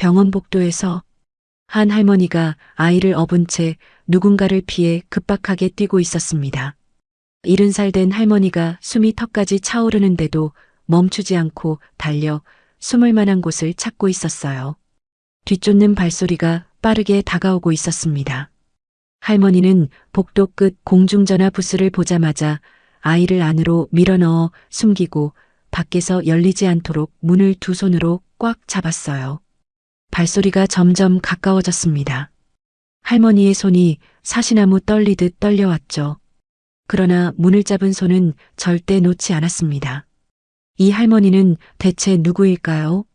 병원 복도에서 한 할머니가 아이를 업은 채 누군가를 피해 급박하게 뛰고 있었습니다. 70살 된 할머니가 숨이 턱까지 차오르는데도 멈추지 않고 달려 숨을 만한 곳을 찾고 있었어요. 뒤쫓는 발소리가 빠르게 다가오고 있었습니다. 할머니는 복도 끝 공중전화 부스를 보자마자 아이를 안으로 밀어넣어 숨기고 밖에서 열리지 않도록 문을 두 손으로 꽉 잡았어요. 발소리가 점점 가까워졌습니다. 할머니의 손이 사시나무 떨리듯 떨려왔죠. 그러나 문을 잡은 손은 절대 놓지 않았습니다. 이 할머니는 대체 누구일까요?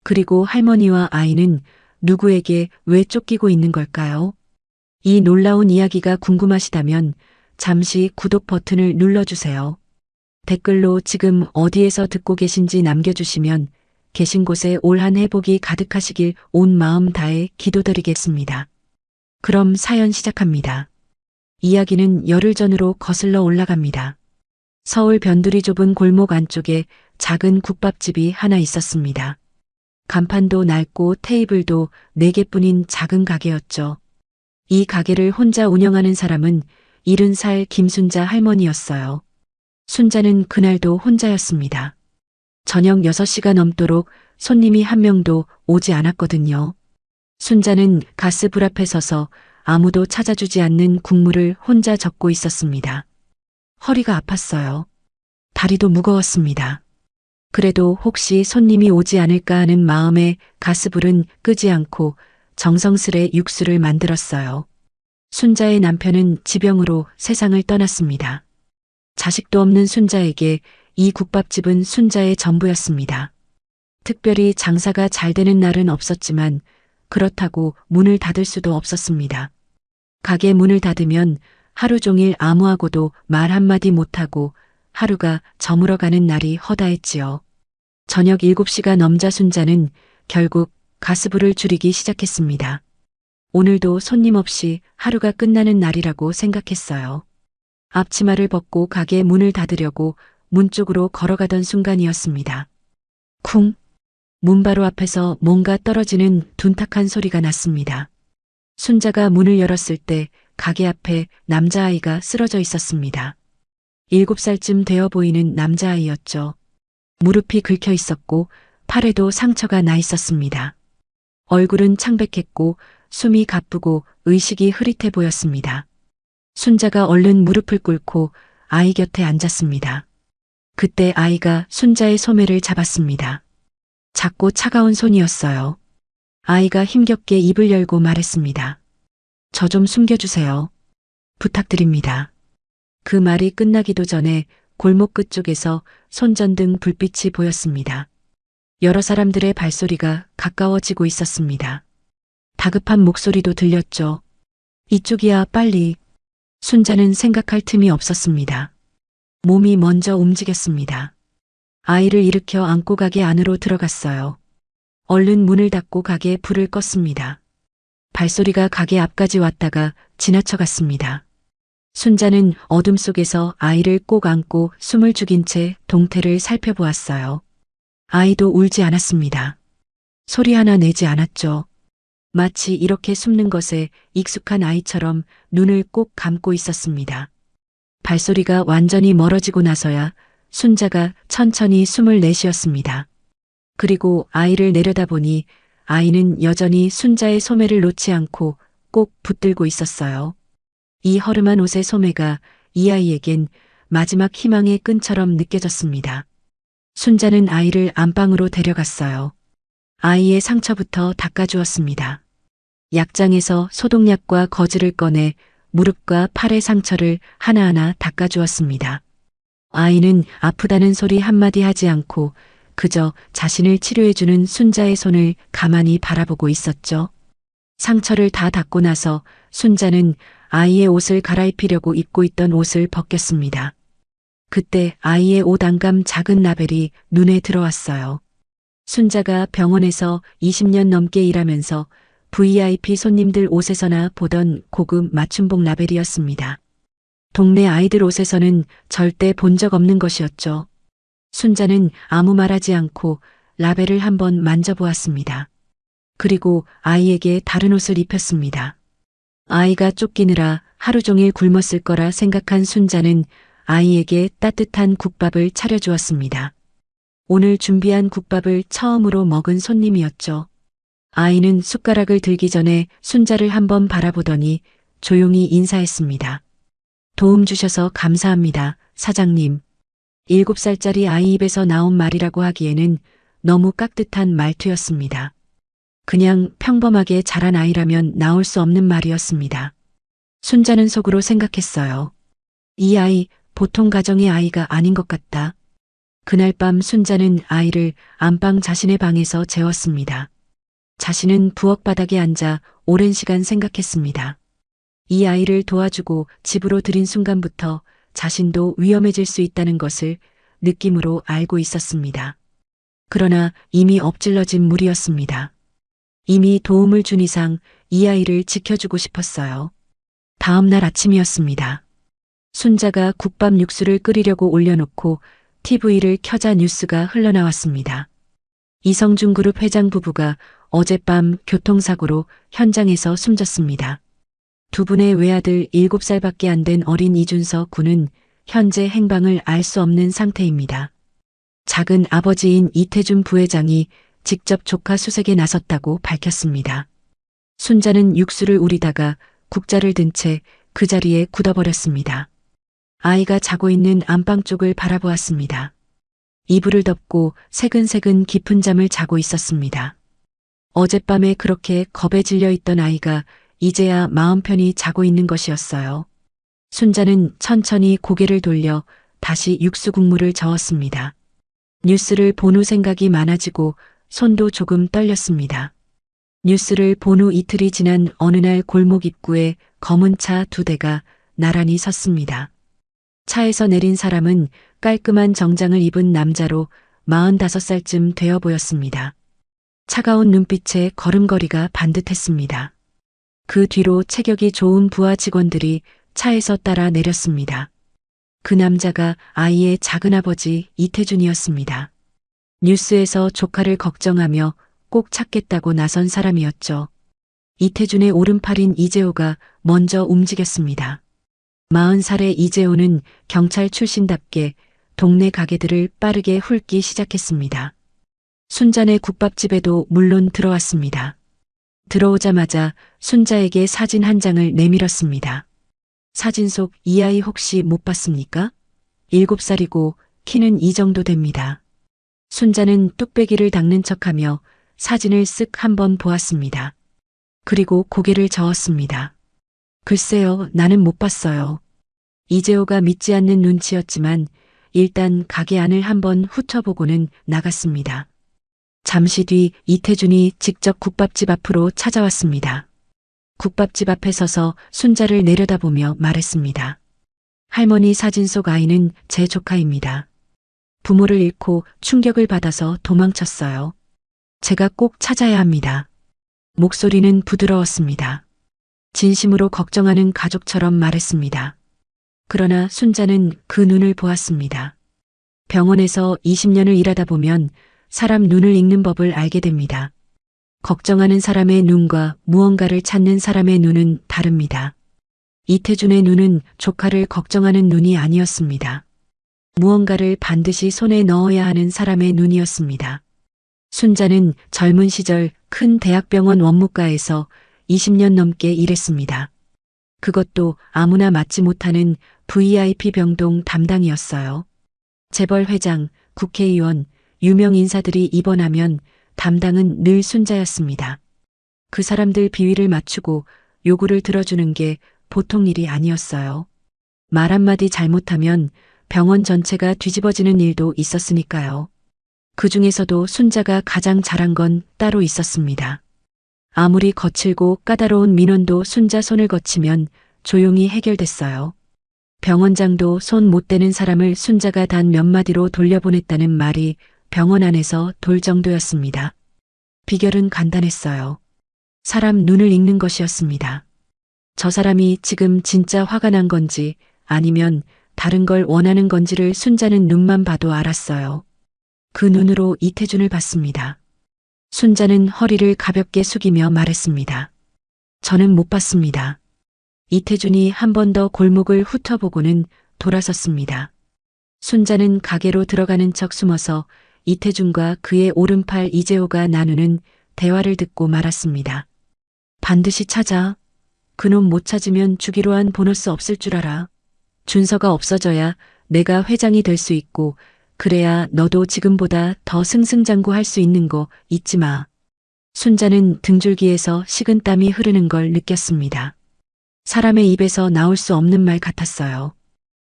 그리고 할머니와 아이는 누구에게 왜 쫓기고 있는 걸까요? 이 놀라운 이야기가 궁금하시다면 잠시 구독 버튼을 눌러주세요. 댓글로 지금 어디에서 듣고 계신지 남겨주시면 계신 곳에 올 한 회복이 가득하시길 온 마음 다해 기도드리겠습니다. 그럼 사연 시작합니다. 이야기는 열흘 전으로 거슬러 올라갑니다. 서울 변두리 좁은 골목 안쪽에 작은 국밥집이 하나 있었습니다. 간판도 낡고 테이블도 4개뿐인 작은 가게였죠. 이 가게를 혼자 운영하는 사람은 70살 김순자 할머니였어요. 순자는 그날도 혼자였습니다. 저녁 6시가 넘도록 손님이 한 명도 오지 않았거든요. 순자는 가스불 앞에 서서 아무도 찾아주지 않는 국물을 혼자 젓고 있었습니다. 허리가 아팠어요. 다리도 무거웠습니다. 그래도 혹시 손님이 오지 않을까 하는 마음에 가스불은 끄지 않고 정성스레 육수를 만들었어요. 순자의 남편은 지병으로 세상을 떠났습니다. 자식도 없는 순자에게 이 국밥집은 순자의 전부였습니다. 특별히 장사가 잘 되는 날은 없었지만 그렇다고 문을 닫을 수도 없었습니다. 가게 문을 닫으면 하루 종일 아무하고도 말 한마디 못하고 하루가 저물어가는 날이 허다했지요. 저녁 7시가 넘자 순자는 결국 가스불을 줄이기 시작했습니다. 오늘도 손님 없이 하루가 끝나는 날이라고 생각했어요. 앞치마를 벗고 가게 문을 닫으려고 문 쪽으로 걸어가던 순간이었습니다. 쿵! 문 바로 앞에서 뭔가 떨어지는 둔탁한 소리가 났습니다. 순자가 문을 열었을 때 가게 앞에 남자아이가 쓰러져 있었습니다. 7살쯤 되어 보이는 남자아이였죠. 무릎이 긁혀 있었고 팔에도 상처가 나 있었습니다. 얼굴은 창백했고 숨이 가쁘고 의식이 흐릿해 보였습니다. 순자가 얼른 무릎을 꿇고 아이 곁에 앉았습니다. 그때 아이가 순자의 소매를 잡았습니다. 작고 차가운 손이었어요. 아이가 힘겹게 입을 열고 말했습니다. 저 좀 숨겨주세요. 부탁드립니다. 그 말이 끝나기도 전에 골목 끝쪽에서 손전등 불빛이 보였습니다. 여러 사람들의 발소리가 가까워지고 있었습니다. 다급한 목소리도 들렸죠. 이쪽이야, 빨리. 순자는 생각할 틈이 없었습니다. 몸이 먼저 움직였습니다. 아이를 일으켜 안고 가게 안으로 들어갔어요. 얼른 문을 닫고 가게에 불을 껐습니다. 발소리가 가게 앞까지 왔다가 지나쳐갔습니다. 순자는 어둠 속에서 아이를 꼭 안고 숨을 죽인 채 동태를 살펴보았어요. 아이도 울지 않았습니다. 소리 하나 내지 않았죠. 마치 이렇게 숨는 것에 익숙한 아이처럼 눈을 꼭 감고 있었습니다. 발소리가 완전히 멀어지고 나서야 순자가 천천히 숨을 내쉬었습니다. 그리고 아이를 내려다보니 아이는 여전히 순자의 소매를 놓지 않고 꼭 붙들고 있었어요. 이 허름한 옷의 소매가 이 아이에겐 마지막 희망의 끈처럼 느껴졌습니다. 순자는 아이를 안방으로 데려갔어요. 아이의 상처부터 닦아주었습니다. 약장에서 소독약과 거즈를 꺼내 무릎과 팔의 상처를 하나하나 닦아주었습니다. 아이는 아프다는 소리 한마디 하지 않고 그저 자신을 치료해주는 순자의 손을 가만히 바라보고 있었죠. 상처를 다 닦고 나서 순자는 아이의 옷을 갈아입히려고 입고 있던 옷을 벗겼습니다. 그때 아이의 옷 안감 작은 라벨이 눈에 들어왔어요. 순자가 병원에서 20년 넘게 일하면서 VIP 손님들 옷에서나 보던 고급 맞춤복 라벨이었습니다. 동네 아이들 옷에서는 절대 본 적 없는 것이었죠. 순자는 아무 말하지 않고 라벨을 한번 만져보았습니다. 그리고 아이에게 다른 옷을 입혔습니다. 아이가 쫓기느라 하루 종일 굶었을 거라 생각한 순자는 아이에게 따뜻한 국밥을 차려주었습니다. 오늘 준비한 국밥을 처음으로 먹은 손님이었죠. 아이는 숟가락을 들기 전에 순자를 한번 바라보더니 조용히 인사했습니다. 도움 주셔서 감사합니다, 사장님. 7살짜리 아이 입에서 나온 말이라고 하기에는 너무 깍듯한 말투였습니다. 그냥 평범하게 자란 아이라면 나올 수 없는 말이었습니다. 순자는 속으로 생각했어요. 이 아이 보통 가정의 아이가 아닌 것 같다. 그날 밤 순자는 아이를 안방 자신의 방에서 재웠습니다. 자신은 부엌 바닥에 앉아 오랜 시간 생각했습니다. 이 아이를 도와주고 집으로 들인 순간부터 자신도 위험해질 수 있다는 것을 느낌으로 알고 있었습니다. 그러나 이미 엎질러진 물이었습니다. 이미 도움을 준 이상 이 아이를 지켜주고 싶었어요. 다음 날 아침이었습니다. 순자가 국밥 육수를 끓이려고 올려놓고 TV를 켜자 뉴스가 흘러나왔습니다. 이성준 그룹 회장 부부가 어젯밤 교통사고로 현장에서 숨졌습니다. 두 분의 외아들 7살밖에 안 된 어린 이준서 군은 현재 행방을 알 수 없는 상태입니다. 작은 아버지인 이태준 부회장이 직접 조카 수색에 나섰다고 밝혔습니다. 순자는 육수를 우리다가 국자를 든 채 그 자리에 굳어버렸습니다. 아이가 자고 있는 안방 쪽을 바라보았습니다. 이불을 덮고 새근새근 깊은 잠을 자고 있었습니다. 어젯밤에 그렇게 겁에 질려 있던 아이가 이제야 마음 편히 자고 있는 것이었어요. 순자는 천천히 고개를 돌려 다시 육수 국물을 저었습니다. 뉴스를 본 후 생각이 많아지고 손도 조금 떨렸습니다. 뉴스를 본 후 이틀이 지난 어느 날 골목 입구에 검은 차 2대가 나란히 섰습니다. 차에서 내린 사람은 깔끔한 정장을 입은 남자로 45살쯤 되어 보였습니다. 차가운 눈빛에 걸음걸이가 반듯했습니다. 그 뒤로 체격이 좋은 부하 직원들이 차에서 따라 내렸습니다. 그 남자가 아이의 작은아버지 이태준이었습니다. 뉴스에서 조카를 걱정하며 꼭 찾겠다고 나선 사람이었죠. 이태준의 오른팔인 이재호가 먼저 움직였습니다. 40살의 이재호는 경찰 출신답게 동네 가게들을 빠르게 훑기 시작했습니다. 순자네 국밥집에도 물론 들어왔습니다. 들어오자마자 순자에게 사진 한 장을 내밀었습니다. 사진 속 이 아이 혹시 못 봤습니까? 7살이고 키는 이 정도 됩니다. 순자는 뚝배기를 닦는 척하며 사진을 쓱 한번 보았습니다. 그리고 고개를 저었습니다. 글쎄요, 나는 못 봤어요. 이재호가 믿지 않는 눈치였지만 일단 가게 안을 한번 훑어보고는 나갔습니다. 잠시 뒤 이태준이 직접 국밥집 앞으로 찾아왔습니다. 국밥집 앞에 서서 순자를 내려다보며 말했습니다. 할머니 사진 속 아이는 제 조카입니다. 부모를 잃고 충격을 받아서 도망쳤어요. 제가 꼭 찾아야 합니다. 목소리는 부드러웠습니다. 진심으로 걱정하는 가족처럼 말했습니다. 그러나 순자는 그 눈을 보았습니다. 병원에서 20년을 일하다 보면 사람 눈을 읽는 법을 알게 됩니다. 걱정하는 사람의 눈과 무언가를 찾는 사람의 눈은 다릅니다. 이태준의 눈은 조카를 걱정하는 눈이 아니었습니다. 무언가를 반드시 손에 넣어야 하는 사람의 눈이었습니다. 순자는 젊은 시절 큰 대학병원 원무과에서 20년 넘게 일했습니다. 그것도 아무나 맡지 못하는 VIP 병동 담당이었어요. 재벌 회장, 국회의원, 유명 인사들이 입원하면 담당은 늘 순자였습니다. 그 사람들 비위를 맞추고 요구를 들어주는 게 보통 일이 아니었어요. 말 한마디 잘못하면 병원 전체가 뒤집어지는 일도 있었으니까요. 그 중에서도 순자가 가장 잘한 건 따로 있었습니다. 아무리 거칠고 까다로운 민원도 순자 손을 거치면 조용히 해결됐어요. 병원장도 손 못 대는 사람을 순자가 단 몇 마디로 돌려보냈다는 말이 병원 안에서 돌 정도였습니다. 비결은 간단했어요. 사람 눈을 읽는 것이었습니다. 저 사람이 지금 진짜 화가 난 건지 아니면 다른 걸 원하는 건지를 순자는 눈만 봐도 알았어요. 그 눈으로 이태준을 봤습니다. 순자는 허리를 가볍게 숙이며 말했습니다. 저는 못 봤습니다. 이태준이 한 번 더 골목을 훑어보고는 돌아섰습니다. 순자는 가게로 들어가는 척 숨어서 이태준과 그의 오른팔 이재호가 나누는 대화를 듣고 말았습니다. 반드시 찾아. 그놈 못 찾으면 주기로 한 보너스 없을 줄 알아. 준서가 없어져야 내가 회장이 될 수 있고 그래야 너도 지금보다 더 승승장구할 수 있는 거 잊지 마. 순자는 등줄기에서 식은땀이 흐르는 걸 느꼈습니다. 사람의 입에서 나올 수 없는 말 같았어요.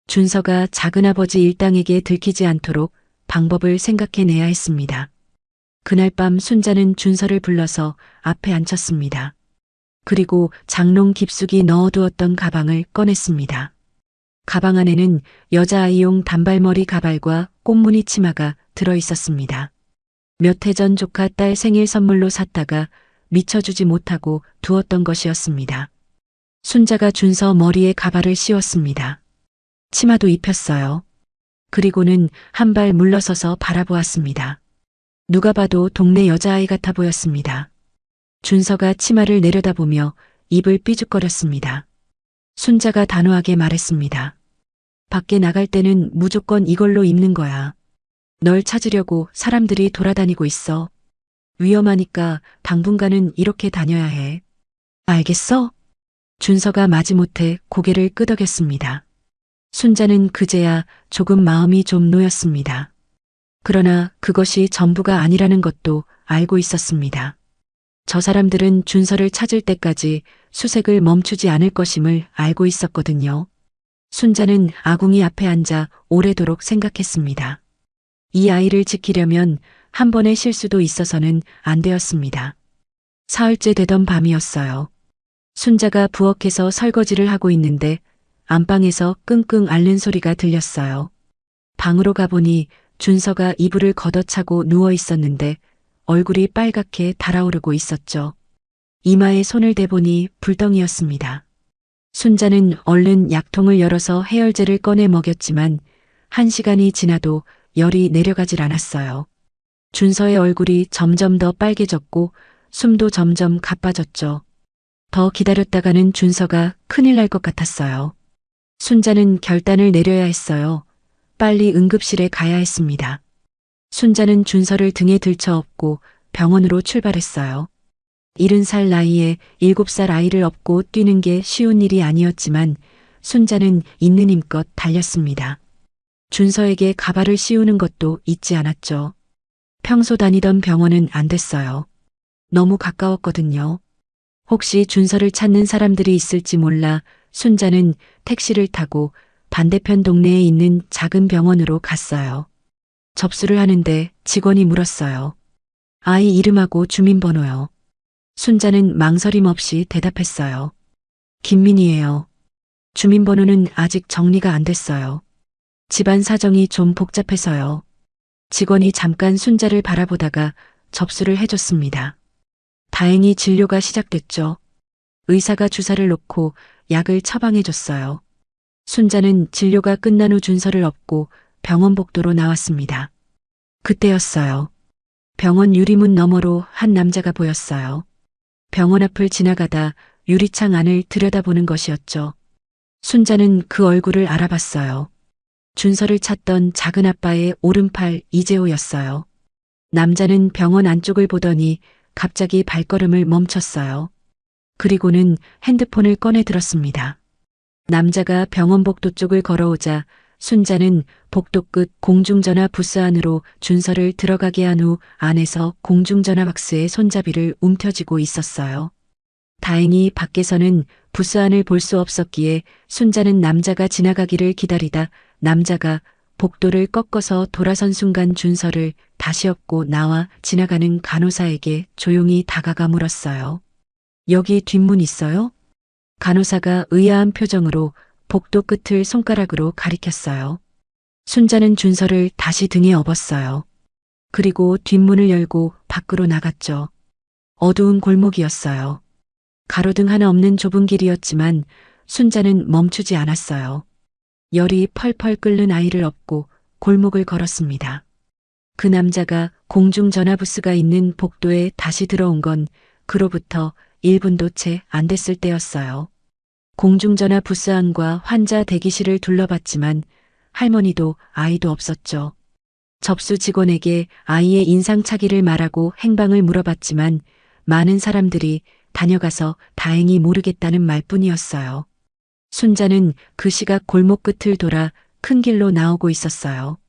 준서가 작은아버지 일당에게 들키지 않도록 방법을 생각해내야 했습니다. 그날 밤 순자는 준서를 불러서 앞에 앉혔습니다. 그리고 장롱 깊숙이 넣어두었던 가방을 꺼냈습니다. 가방 안에는 여자아이용 단발머리 가발과 꽃무늬 치마가 들어 있었습니다. 몇 해 전 조카 딸 생일 선물로 샀다가 미쳐주지 못하고 두었던 것이었습니다. 순자가 준서 머리에 가발을 씌웠습니다. 치마도 입혔어요. 그리고는 한 발 물러서서 바라보았습니다. 누가 봐도 동네 여자아이 같아 보였습니다. 준서가 치마를 내려다보며 입을 삐죽거렸습니다. 순자가 단호하게 말했습니다. 밖에 나갈 때는 무조건 이걸로 입는 거야. 널 찾으려고 사람들이 돌아다니고 있어. 위험하니까 당분간은 이렇게 다녀야 해. 알겠어? 준서가 마지못해 고개를 끄덕였습니다. 순자는 그제야 조금 마음이 좀 놓였습니다. 그러나 그것이 전부가 아니라는 것도 알고 있었습니다. 저 사람들은 준서를 찾을 때까지 수색을 멈추지 않을 것임을 알고 있었거든요. 순자는 아궁이 앞에 앉아 오래도록 생각했습니다. 이 아이를 지키려면 한 번의 실수도 있어서는 안 되었습니다. 사흘째 되던 밤이었어요. 순자가 부엌에서 설거지를 하고 있는데 안방에서 끙끙 앓는 소리가 들렸어요. 방으로 가보니 준서가 이불을 걷어차고 누워 있었는데 얼굴이 빨갛게 달아오르고 있었죠. 이마에 손을 대보니 불덩이였습니다. 순자는 얼른 약통을 열어서 해열제를 꺼내 먹였지만 1시간이 지나도 열이 내려가질 않았어요. 준서의 얼굴이 점점 더 빨개졌고 숨도 점점 가빠졌죠. 더 기다렸다가는 준서가 큰일 날 것 같았어요. 순자는 결단을 내려야 했어요. 빨리 응급실에 가야 했습니다. 순자는 준서를 등에 들쳐업고 병원으로 출발했어요. 70살 나이에 7살 아이를 업고 뛰는 게 쉬운 일이 아니었지만 순자는 있는 힘껏 달렸습니다. 준서에게 가발을 씌우는 것도 잊지 않았죠. 평소 다니던 병원은 안 됐어요. 너무 가까웠거든요. 혹시 준서를 찾는 사람들이 있을지 몰라 순자는 택시를 타고 반대편 동네에 있는 작은 병원으로 갔어요. 접수를 하는데 직원이 물었어요. 아이 이름하고 주민번호요. 순자는 망설임 없이 대답했어요. 김민희예요. 주민번호는 아직 정리가 안 됐어요. 집안 사정이 좀 복잡해서요. 직원이 잠깐 순자를 바라보다가 접수를 해줬습니다. 다행히 진료가 시작됐죠. 의사가 주사를 놓고 약을 처방해줬어요. 순자는 진료가 끝난 후 준서를 업고 병원 복도로 나왔습니다. 그때였어요. 병원 유리문 너머로 한 남자가 보였어요. 병원 앞을 지나가다 유리창 안을 들여다보는 것이었죠. 순자는 그 얼굴을 알아봤어요. 준서를 찾던 작은아빠의 오른팔 이재호였어요. 남자는 병원 안쪽을 보더니 갑자기 발걸음을 멈췄어요. 그리고는 핸드폰을 꺼내 들었습니다. 남자가 병원 복도 쪽을 걸어오자 순자는 복도 끝 공중전화 부스 안으로 준서를 들어가게 한 후 안에서 공중전화 박스의 손잡이를 움켜쥐고 있었어요. 다행히 밖에서는 부스 안을 볼 수 없었기에 순자는 남자가 지나가기를 기다리다 남자가 복도를 꺾어서 돌아선 순간 준서를 다시 업고 나와 지나가는 간호사에게 조용히 다가가 물었어요. 여기 뒷문 있어요? 간호사가 의아한 표정으로 복도 끝을 손가락으로 가리켰어요. 순자는 준서를 다시 등에 업었어요. 그리고 뒷문을 열고 밖으로 나갔죠. 어두운 골목이었어요. 가로등 하나 없는 좁은 길이었지만 순자는 멈추지 않았어요. 열이 펄펄 끓는 아이를 업고 골목을 걸었습니다. 그 남자가 공중전화 부스가 있는 복도에 다시 들어온 건 그로부터 1분도 채 안 됐을 때였어요. 공중전화 부스 안과 환자 대기실을 둘러봤지만 할머니도 아이도 없었죠. 접수 직원에게 아이의 인상착의를 말하고 행방을 물어봤지만 많은 사람들이 다녀가서 다행히 모르겠다는 말뿐이었어요. 순자는 그 시각 골목 끝을 돌아 큰 길로 나오고 있었어요.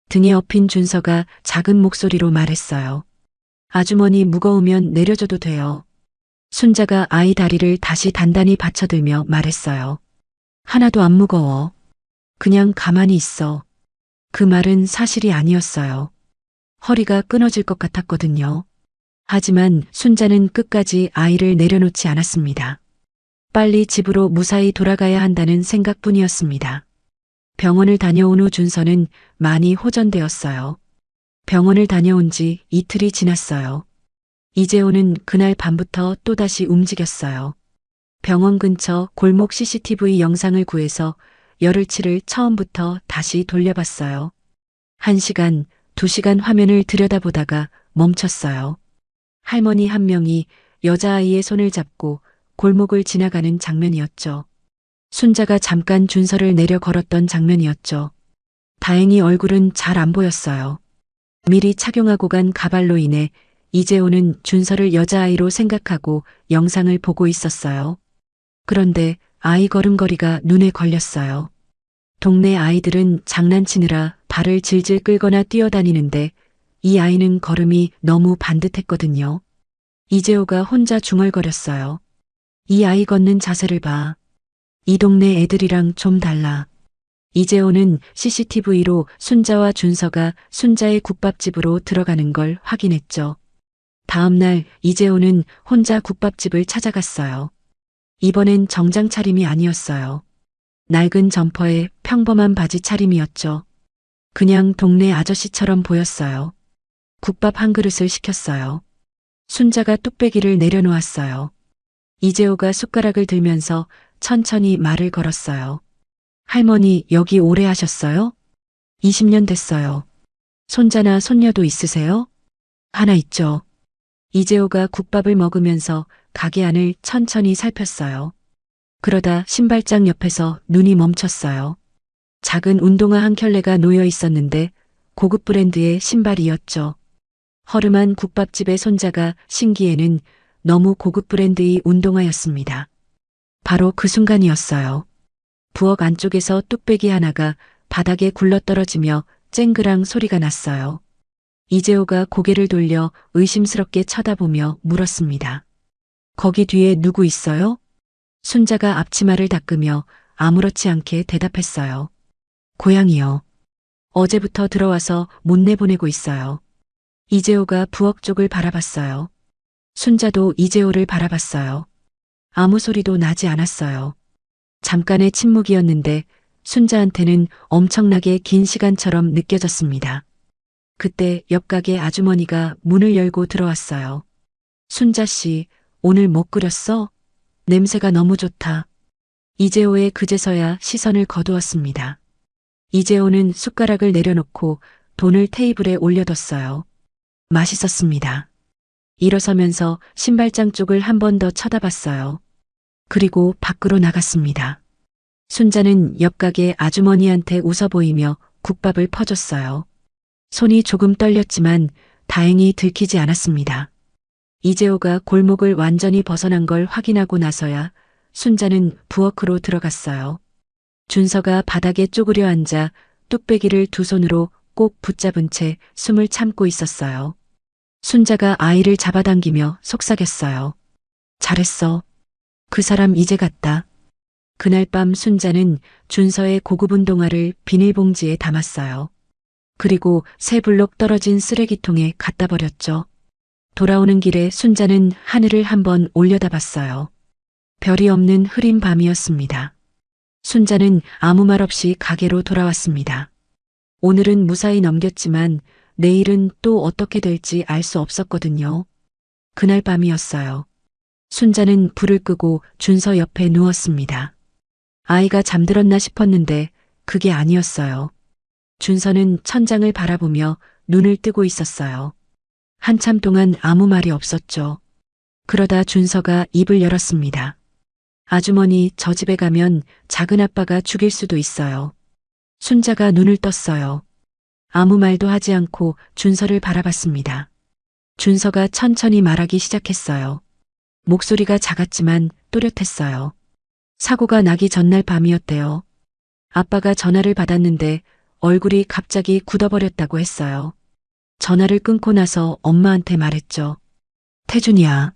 등에 업힌 준서가 작은 목소리로 말했어요. 아주머니 무거우면 내려줘도 돼요. 순자가 아이 다리를 다시 단단히 받쳐들며 말했어요. 하나도 안 무거워. 그냥 가만히 있어. 그 말은 사실이 아니었어요. 허리가 끊어질 것 같았거든요. 하지만 순자는 끝까지 아이를 내려놓지 않았습니다. 빨리 집으로 무사히 돌아가야 한다는 생각뿐이었습니다. 병원을 다녀온 후 준서는 많이 호전되었어요. 병원을 다녀온 지 이틀이 지났어요. 이재호는 그날 밤부터 또다시 움직였어요. 병원 근처 골목 CCTV 영상을 구해서 열흘치를 처음부터 다시 돌려봤어요. 1시간, 2시간 화면을 들여다보다가 멈췄어요. 할머니 한 명이 여자아이의 손을 잡고 골목을 지나가는 장면이었죠. 순자가 잠깐 준서를 내려 걸었던 장면이었죠. 다행히 얼굴은 잘 안 보였어요. 미리 착용하고 간 가발로 인해 이재호는 준서를 여자아이로 생각하고 영상을 보고 있었어요. 그런데 아이 걸음걸이가 눈에 걸렸어요. 동네 아이들은 장난치느라 발을 질질 끌거나 뛰어다니는데 이 아이는 걸음이 너무 반듯했거든요. 이재호가 혼자 중얼거렸어요. 이 아이 걷는 자세를 봐. 이 동네 애들이랑 좀 달라. 이재호는 CCTV로 순자와 준서가 순자의 국밥집으로 들어가는 걸 확인했죠. 다음 날 이재호는 혼자 국밥집을 찾아갔어요. 이번엔 정장 차림이 아니었어요. 낡은 점퍼에 평범한 바지 차림이었죠. 그냥 동네 아저씨처럼 보였어요. 국밥 한 그릇을 시켰어요. 순자가 뚝배기를 내려놓았어요. 이재호가 숟가락을 들면서 천천히 말을 걸었어요. 할머니 여기 오래 하셨어요? 20년 됐어요. 손자나 손녀도 있으세요? 하나 있죠. 이재호가 국밥을 먹으면서 가게 안을 천천히 살폈어요. 그러다 신발장 옆에서 눈이 멈췄어요. 작은 운동화 한 켤레가 놓여 있었는데 고급 브랜드의 신발이었죠. 허름한 국밥집의 손자가 신기에는 너무 고급 브랜드의 운동화였습니다. 바로 그 순간이었어요. 부엌 안쪽에서 뚝배기 하나가 바닥에 굴러떨어지며 쨍그랑 소리가 났어요. 이재호가 고개를 돌려 의심스럽게 쳐다보며 물었습니다. 거기 뒤에 누구 있어요? 순자가 앞치마를 닦으며 아무렇지 않게 대답했어요. 고양이요. 어제부터 들어와서 못 내보내고 있어요. 이재호가 부엌 쪽을 바라봤어요. 순자도 이재호를 바라봤어요. 아무 소리도 나지 않았어요. 잠깐의 침묵이었는데 순자한테는 엄청나게 긴 시간처럼 느껴졌습니다. 그때 옆가게 아주머니가 문을 열고 들어왔어요. 순자 씨, 오늘 못 끓였어? 냄새가 너무 좋다. 이재호의 그제서야 시선을 거두었습니다. 이재호는 숟가락을 내려놓고 돈을 테이블에 올려뒀어요. 맛있었습니다. 일어서면서 신발장 쪽을 한 번 더 쳐다봤어요. 그리고 밖으로 나갔습니다. 순자는 옆가게 아주머니한테 웃어 보이며 국밥을 퍼줬어요. 손이 조금 떨렸지만 다행히 들키지 않았습니다. 이재호가 골목을 완전히 벗어난 걸 확인하고 나서야 순자는 부엌으로 들어갔어요. 준서가 바닥에 쪼그려 앉아 뚝배기를 두 손으로 꼭 붙잡은 채 숨을 참고 있었어요. 순자가 아이를 잡아당기며 속삭였어요. 잘했어. 그 사람 이제 갔다. 그날 밤 순자는 준서의 고급 운동화를 비닐봉지에 담았어요. 그리고 새 블록 떨어진 쓰레기통에 갖다 버렸죠. 돌아오는 길에 순자는 하늘을 한번 올려다봤어요. 별이 없는 흐린 밤이었습니다. 순자는 아무 말 없이 가게로 돌아왔습니다. 오늘은 무사히 넘겼지만 내일은 또 어떻게 될지 알 수 없었거든요. 그날 밤이었어요. 순자는 불을 끄고 준서 옆에 누웠습니다. 아이가 잠들었나 싶었는데 그게 아니었어요. 준서는 천장을 바라보며 눈을 뜨고 있었어요. 한참 동안 아무 말이 없었죠. 그러다 준서가 입을 열었습니다. 아주머니, 저 집에 가면 작은 아빠가 죽일 수도 있어요. 순자가 눈을 떴어요. 아무 말도 하지 않고 준서를 바라봤습니다. 준서가 천천히 말하기 시작했어요. 목소리가 작았지만 또렷했어요. 사고가 나기 전날 밤이었대요. 아빠가 전화를 받았는데 얼굴이 갑자기 굳어버렸다고 했어요. 전화를 끊고 나서 엄마한테 말했죠. 태준이야.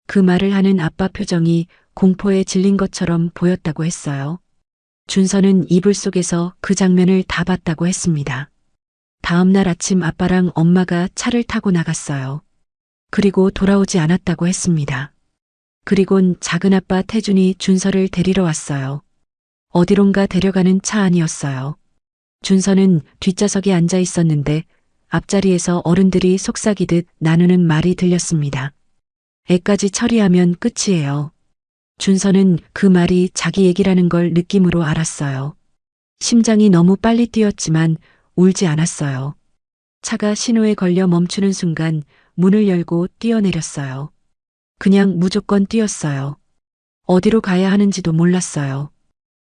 그 말을 하는 아빠 표정이 공포에 질린 것처럼 보였다고 했어요. 준서는 이불 속에서 그 장면을 다 봤다고 했습니다. 다음 날 아침 아빠랑 엄마가 차를 타고 나갔어요. 그리고 돌아오지 않았다고 했습니다. 그리곤 작은아빠 태준이 준서를 데리러 왔어요. 어디론가 데려가는 차 안이었어요. 준서는 뒷좌석에 앉아 있었는데 앞자리에서 어른들이 속삭이듯 나누는 말이 들렸습니다. 애까지 처리하면 끝이에요. 준서는 그 말이 자기 얘기라는 걸 느낌으로 알았어요. 심장이 너무 빨리 뛰었지만 울지 않았어요. 차가 신호에 걸려 멈추는 순간 문을 열고 뛰어내렸어요. 그냥 무조건 뛰었어요. 어디로 가야 하는지도 몰랐어요.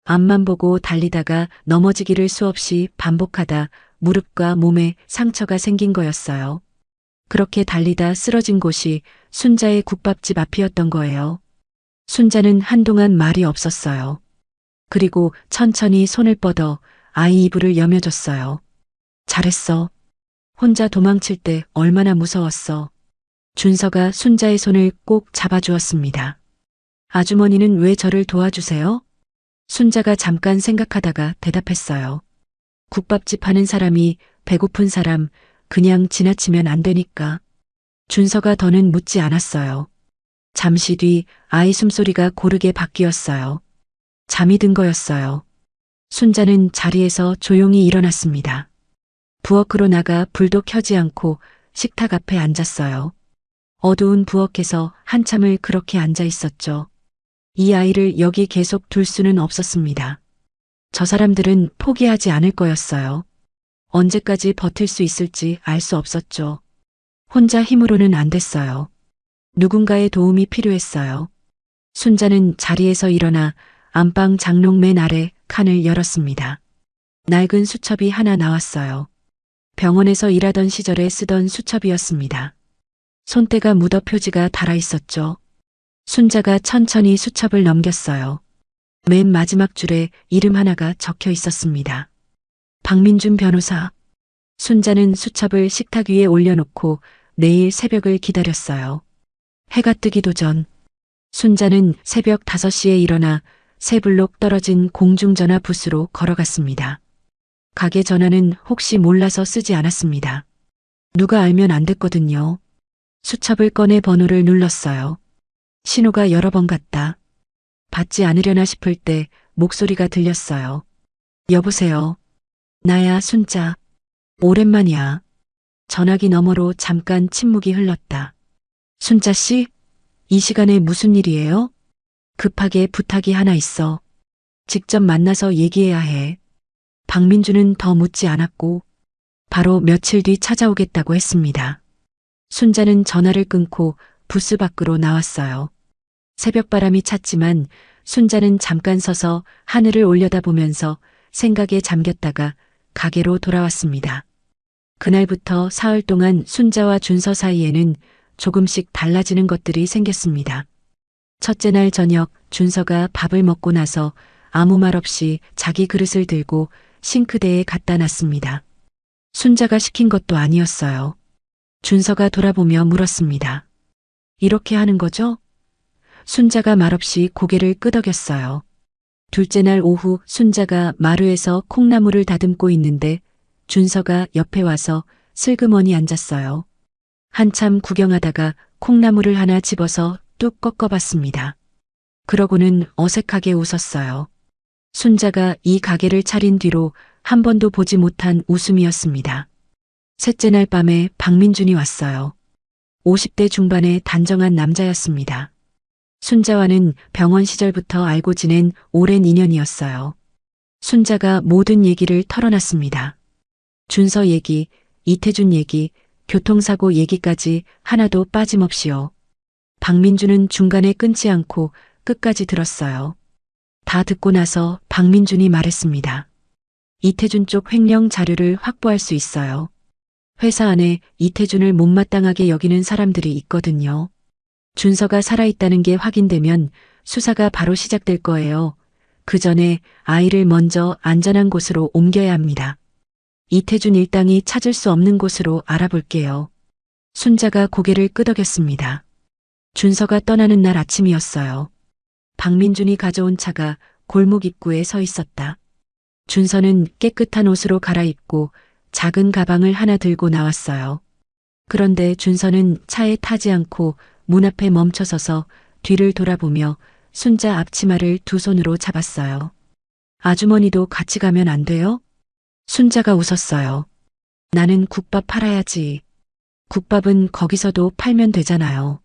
앞만 보고 달리다가 넘어지기를 수없이 반복하다 무릎과 몸에 상처가 생긴 거였어요. 그렇게 달리다 쓰러진 곳이 순자의 국밥집 앞이었던 거예요. 순자는 한동안 말이 없었어요. 그리고 천천히 손을 뻗어 아이 이불을 여며줬어요. 잘했어. 혼자 도망칠 때 얼마나 무서웠어. 준서가 순자의 손을 꼭 잡아주었습니다. 아주머니는 왜 저를 도와주세요? 순자가 잠깐 생각하다가 대답했어요. 국밥집 하는 사람이 배고픈 사람 그냥 지나치면 안 되니까. 준서가 더는 묻지 않았어요. 잠시 뒤 아이 숨소리가 고르게 바뀌었어요. 잠이 든 거였어요. 순자는 자리에서 조용히 일어났습니다. 부엌으로 나가 불도 켜지 않고 식탁 앞에 앉았어요. 어두운 부엌에서 한참을 그렇게 앉아 있었죠. 이 아이를 여기 계속 둘 수는 없었습니다. 저 사람들은 포기하지 않을 거였어요. 언제까지 버틸 수 있을지 알 수 없었죠. 혼자 힘으로는 안 됐어요. 누군가의 도움이 필요했어요. 순자는 자리에서 일어나 안방 장롱 맨 아래 칸을 열었습니다. 낡은 수첩이 하나 나왔어요. 병원에서 일하던 시절에 쓰던 수첩이었습니다. 손때가 묻어 표지가 달아 있었죠. 순자가 천천히 수첩을 넘겼어요. 맨 마지막 줄에 이름 하나가 적혀 있었습니다. 박민준 변호사. 순자는 수첩을 식탁 위에 올려놓고 내일 새벽을 기다렸어요. 해가 뜨기도 전 순자는 새벽 5시에 일어나 세 블록 떨어진 공중전화 부스로 걸어갔습니다. 가게 전화는 혹시 몰라서 쓰지 않았습니다. 누가 알면 안 됐거든요. 수첩을 꺼내 번호를 눌렀어요. 신호가 여러 번 갔다. 받지 않으려나 싶을 때 목소리가 들렸어요. 여보세요. 나야 순자. 오랜만이야. 전화기 너머로 잠깐 침묵이 흘렀다. 순자 씨? 이 시간에 무슨 일이에요? 급하게 부탁이 하나 있어. 직접 만나서 얘기해야 해. 박민주는 더 묻지 않았고 바로 며칠 뒤 찾아오겠다고 했습니다. 순자는 전화를 끊고 부스 밖으로 나왔어요. 새벽바람이 찼지만 순자는 잠깐 서서 하늘을 올려다보면서 생각에 잠겼다가 가게로 돌아왔습니다. 그날부터 사흘 동안 순자와 준서 사이에는 조금씩 달라지는 것들이 생겼습니다. 첫째 날 저녁 준서가 밥을 먹고 나서 아무 말 없이 자기 그릇을 들고 싱크대에 갖다 놨습니다. 순자가 시킨 것도 아니었어요. 준서가 돌아보며 물었습니다. 이렇게 하는 거죠? 순자가 말없이 고개를 끄덕였어요. 둘째 날 오후 순자가 마루에서 콩나물을 다듬고 있는데 준서가 옆에 와서 슬그머니 앉았어요. 한참 구경하다가 콩나물을 하나 집어서 뚝 꺾어봤습니다. 그러고는 어색하게 웃었어요. 순자가 이 가게를 차린 뒤로 한 번도 보지 못한 웃음이었습니다. 셋째 날 밤에 박민준이 왔어요. 50대 중반의 단정한 남자였습니다. 순자와는 병원 시절부터 알고 지낸 오랜 인연이었어요. 순자가 모든 얘기를 털어놨습니다. 준서 얘기, 이태준 얘기, 교통사고 얘기까지 하나도 빠짐없이요. 박민준은 중간에 끊지 않고 끝까지 들었어요. 다 듣고 나서 박민준이 말했습니다. 이태준 쪽 횡령 자료를 확보할 수 있어요. 회사 안에 이태준을 못마땅하게 여기는 사람들이 있거든요. 준서가 살아있다는 게 확인되면 수사가 바로 시작될 거예요. 그 전에 아이를 먼저 안전한 곳으로 옮겨야 합니다. 이태준 일당이 찾을 수 없는 곳으로 알아볼게요. 순자가 고개를 끄덕였습니다. 준서가 떠나는 날 아침이었어요. 박민준이 가져온 차가 골목 입구에 서 있었다. 준서는 깨끗한 옷으로 갈아입고 작은 가방을 하나 들고 나왔어요. 그런데 준서는 차에 타지 않고 문 앞에 멈춰서서 뒤를 돌아보며 순자 앞치마를 두 손으로 잡았어요. 아주머니도 같이 가면 안 돼요? 순자가 웃었어요. 나는 국밥 팔아야지. 국밥은 거기서도 팔면 되잖아요.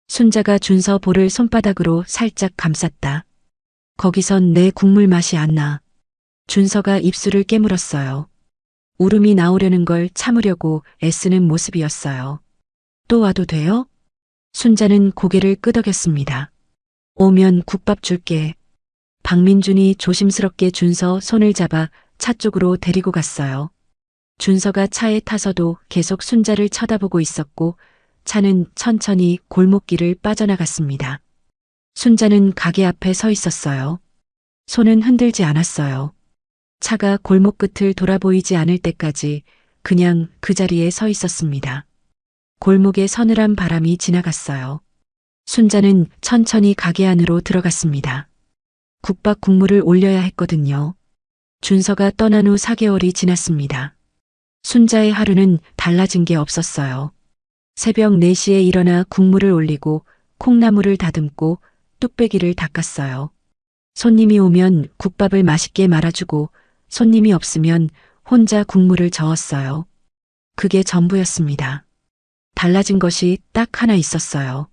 순자가 준서 볼을 손바닥으로 살짝 감쌌다. 거기선 내 국물 맛이 안 나. 준서가 입술을 깨물었어요. 울음이 나오려는 걸 참으려고 애쓰는 모습이었어요. 또 와도 돼요? 순자는 고개를 끄덕였습니다. 오면 국밥 줄게. 박민준이 조심스럽게 준서 손을 잡아 차 쪽으로 데리고 갔어요. 준서가 차에 타서도 계속 순자를 쳐다보고 있었고 차는 천천히 골목길을 빠져나갔습니다. 순자는 가게 앞에 서 있었어요. 손은 흔들지 않았어요. 차가 골목 끝을 돌아보이지 않을 때까지 그냥 그 자리에 서 있었습니다. 골목에 서늘한 바람이 지나갔어요. 순자는 천천히 가게 안으로 들어갔습니다. 국밥 국물을 올려야 했거든요. 준서가 떠난 후 4개월이 지났습니다. 순자의 하루는 달라진 게 없었어요. 새벽 4시에 일어나 국물을 올리고 콩나물을 다듬고 뚝배기를 닦았어요. 손님이 오면 국밥을 맛있게 말아주고 손님이 없으면 혼자 국물을 저었어요. 그게 전부였습니다. 달라진 것이 딱 하나 있었어요.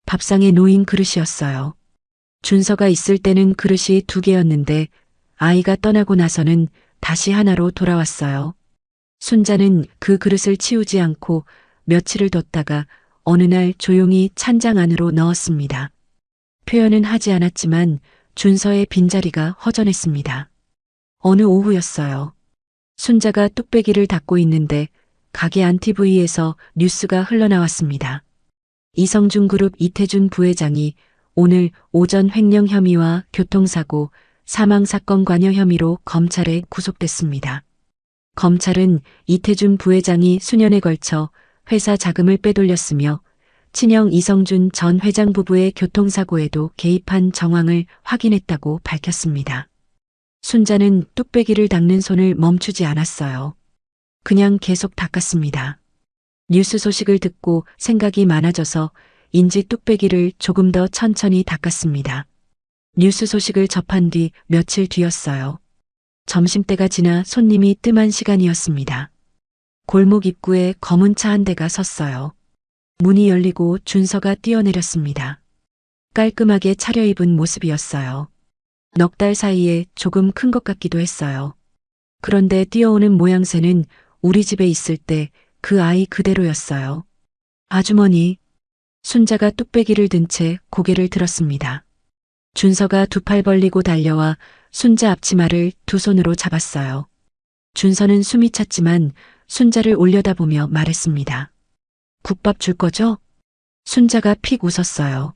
밥상에 놓인 그릇이었어요. 준서가 있을 때는 그릇이 2개였는데 아이가 떠나고 나서는 다시 하나로 돌아왔어요. 순자는 그 그릇을 치우지 않고 며칠을 뒀다가 어느 날 조용히 찬장 안으로 넣었습니다. 표현은 하지 않았지만 준서의 빈자리가 허전했습니다. 어느 오후였어요. 순자가 뚝배기를 닦고 있는데 가게 안 TV에서 뉴스가 흘러나왔습니다. 이성준 그룹 이태준 부회장이 오늘 오전 횡령 혐의와 교통사고, 사망사건 관여 혐의로 검찰에 구속됐습니다. 검찰은 이태준 부회장이 수년에 걸쳐 회사 자금을 빼돌렸으며 친형 이성준 전 회장 부부의 교통사고에도 개입한 정황을 확인했다고 밝혔습니다. 순자는 뚝배기를 닦는 손을 멈추지 않았어요. 그냥 계속 닦았습니다. 뉴스 소식을 듣고 생각이 많아져서 인지 뚝배기를 조금 더 천천히 닦았습니다. 뉴스 소식을 접한 뒤 며칠 뒤였어요. 점심때가 지나 손님이 뜸한 시간이었습니다. 골목 입구에 검은 차 한 대가 섰어요. 문이 열리고 준서가 뛰어내렸습니다. 깔끔하게 차려입은 모습이었어요. 넉 달 사이에 조금 큰 것 같기도 했어요. 그런데 뛰어오는 모양새는 우리 집에 있을 때 그 아이 그대로였어요. 아주머니. 순자가 뚝배기를 든 채 고개를 들었습니다. 준서가 2팔 벌리고 달려와 순자 앞치마를 2손으로 잡았어요. 준서는 숨이 찼지만 순자를 올려다보며 말했습니다. 국밥 줄 거죠? 순자가 픽 웃었어요.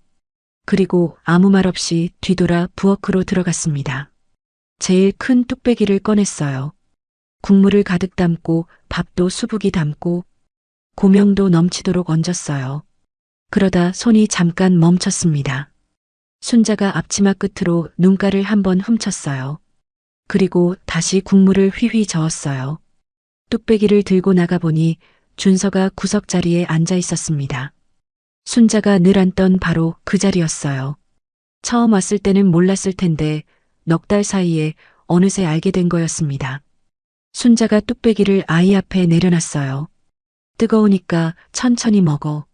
그리고 아무 말 없이 뒤돌아 부엌으로 들어갔습니다. 제일 큰 뚝배기를 꺼냈어요. 국물을 가득 담고 밥도 수북이 담고 고명도 넘치도록 얹었어요. 그러다 손이 잠깐 멈췄습니다. 순자가 앞치마 끝으로 눈가를 한번 훔쳤어요. 그리고 다시 국물을 휘휘 저었어요. 뚝배기를 들고 나가보니 준서가 구석 자리에 앉아 있었습니다. 순자가 늘 앉던 바로 그 자리였어요. 처음 왔을 때는 몰랐을 텐데 넉 달 사이에 어느새 알게 된 거였습니다. 순자가 뚝배기를 아이 앞에 내려놨어요. 뜨거우니까 천천히 먹어.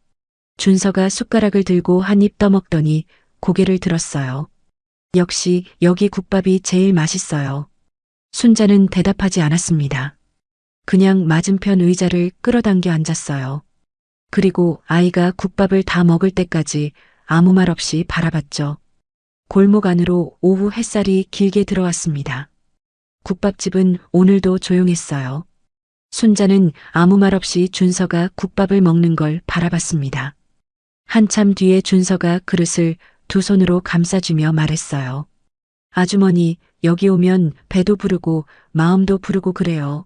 준서가 숟가락을 들고 한 입 떠먹더니 고개를 들었어요. 역시 여기 국밥이 제일 맛있어요. 순자는 대답하지 않았습니다. 그냥 맞은편 의자를 끌어당겨 앉았어요. 그리고 아이가 국밥을 다 먹을 때까지 아무 말 없이 바라봤죠. 골목 안으로 오후 햇살이 길게 들어왔습니다. 국밥집은 오늘도 조용했어요. 순자는 아무 말 없이 준서가 국밥을 먹는 걸 바라봤습니다. 한참 뒤에 준서가 그릇을 두 손으로 감싸주며 말했어요. 아주머니, 여기 오면 배도 부르고 마음도 부르고 그래요.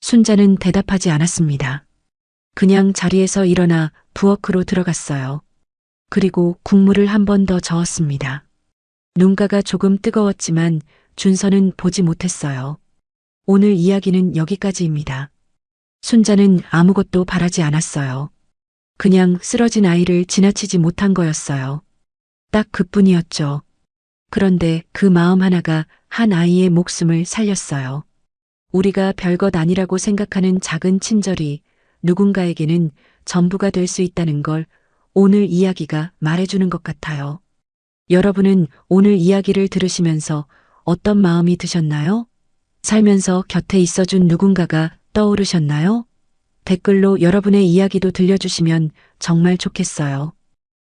순자는 대답하지 않았습니다. 그냥 자리에서 일어나 부엌으로 들어갔어요. 그리고 국물을 한 번 더 저었습니다. 눈가가 조금 뜨거웠지만 준서는 보지 못했어요. 오늘 이야기는 여기까지입니다. 순자는 아무것도 바라지 않았어요. 그냥 쓰러진 아이를 지나치지 못한 거였어요. 딱 그뿐이었죠. 그런데 그 마음 하나가 한 아이의 목숨을 살렸어요. 우리가 별것 아니라고 생각하는 작은 친절이 누군가에게는 전부가 될 수 있다는 걸 오늘 이야기가 말해주는 것 같아요. 여러분은 오늘 이야기를 들으시면서 어떤 마음이 드셨나요? 살면서 곁에 있어준 누군가가 떠오르셨나요? 댓글로 여러분의 이야기도 들려주시면 정말 좋겠어요.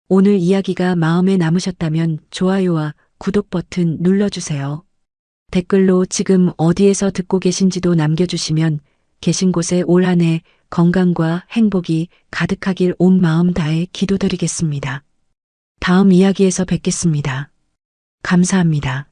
오늘 이야기가 마음에 남으셨다면 좋아요와 구독 버튼 눌러주세요. 댓글로 지금 어디에서 듣고 계신지도 남겨주시면 계신 곳에 올 한 해 건강과 행복이 가득하길 온 마음 다해 기도드리겠습니다. 다음 이야기에서 뵙겠습니다. 감사합니다.